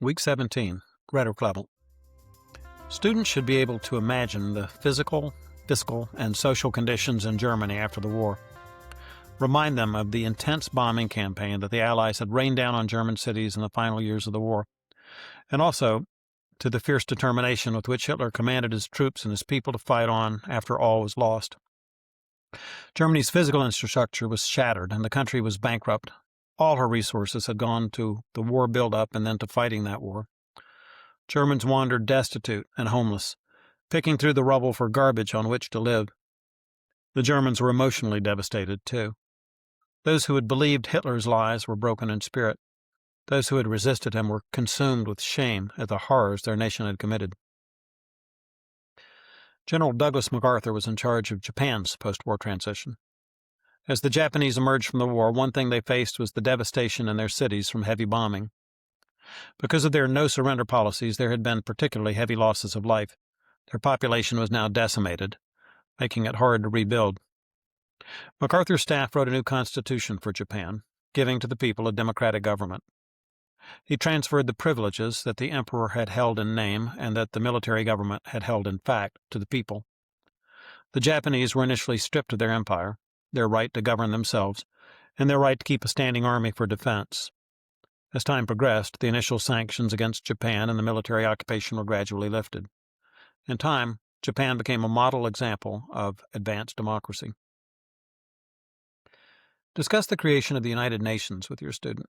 Week 17, Rhetoric level. Students should be able to imagine the physical, fiscal, and social conditions in Germany after the war. Remind them of the intense bombing campaign that the Allies had rained down on German cities in the final years of the war, and also to the fierce determination with which Hitler commanded his troops and his people to fight on after all was lost. Germany's physical infrastructure was shattered, and the country was bankrupt. All her resources had gone to the war buildup and then to fighting that war. Germans wandered destitute and homeless, picking through the rubble for garbage on which to live. The Germans were emotionally devastated, too. Those who had believed Hitler's lies were broken in spirit. Those who had resisted him were consumed with shame at the horrors their nation had committed. General Douglas MacArthur was in charge of Japan's post-war transition. As the Japanese emerged from the war, one thing they faced was the devastation in their cities from heavy bombing. Because of their no-surrender policies, there had been particularly heavy losses of life. Their population was now decimated, making it hard to rebuild. MacArthur's staff wrote a new constitution for Japan, giving to the people a democratic government. He transferred the privileges that the emperor had held in name and that the military government had held in fact to the people. The Japanese were initially stripped of their empire, their right to govern themselves, and their right to keep a standing army for defense. As time progressed, the initial sanctions against Japan and the military occupation were gradually lifted. In time, Japan became a model example of advanced democracy. Discuss the creation of the United Nations with your student.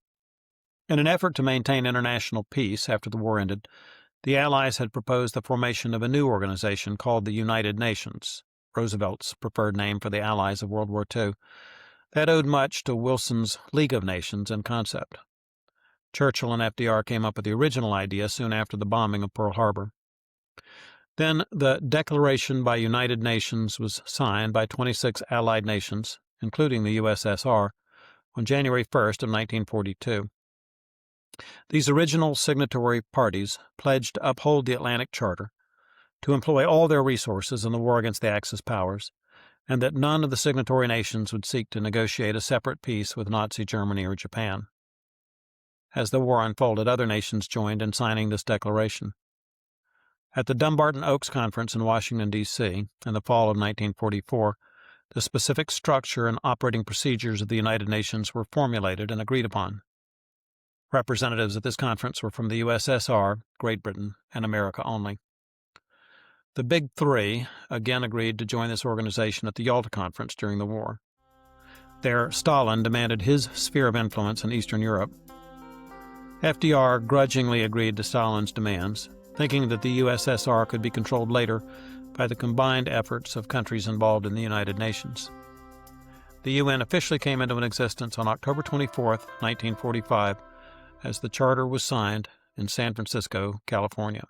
In an effort to maintain international peace after the war ended, the Allies had proposed the formation of a new organization called the United Nations, Roosevelt's preferred name for the Allies of World War II, that owed much to Wilson's League of Nations in concept. Churchill and FDR came up with the original idea soon after the bombing of Pearl Harbor. Then the Declaration by United Nations was signed by 26 Allied nations, including the USSR, on January 1st of 1942. These original signatory parties pledged to uphold the Atlantic Charter, to employ all their resources in the war against the Axis powers, and that none of the signatory nations would seek to negotiate a separate peace with Nazi Germany or Japan. As the war unfolded, other nations joined in signing this declaration. At the Dumbarton Oaks Conference in Washington, D.C., in the fall of 1944, the specific structure and operating procedures of the United Nations were formulated and agreed upon. Representatives at this conference were from the USSR, Great Britain, and America only. The Big Three again agreed to join this organization at the Yalta Conference during the war. There, Stalin demanded his sphere of influence in Eastern Europe. FDR grudgingly agreed to Stalin's demands, thinking that the USSR could be controlled later by the combined efforts of countries involved in the United Nations. The UN officially came into existence on October 24, 1945, as the charter was signed in San Francisco, California.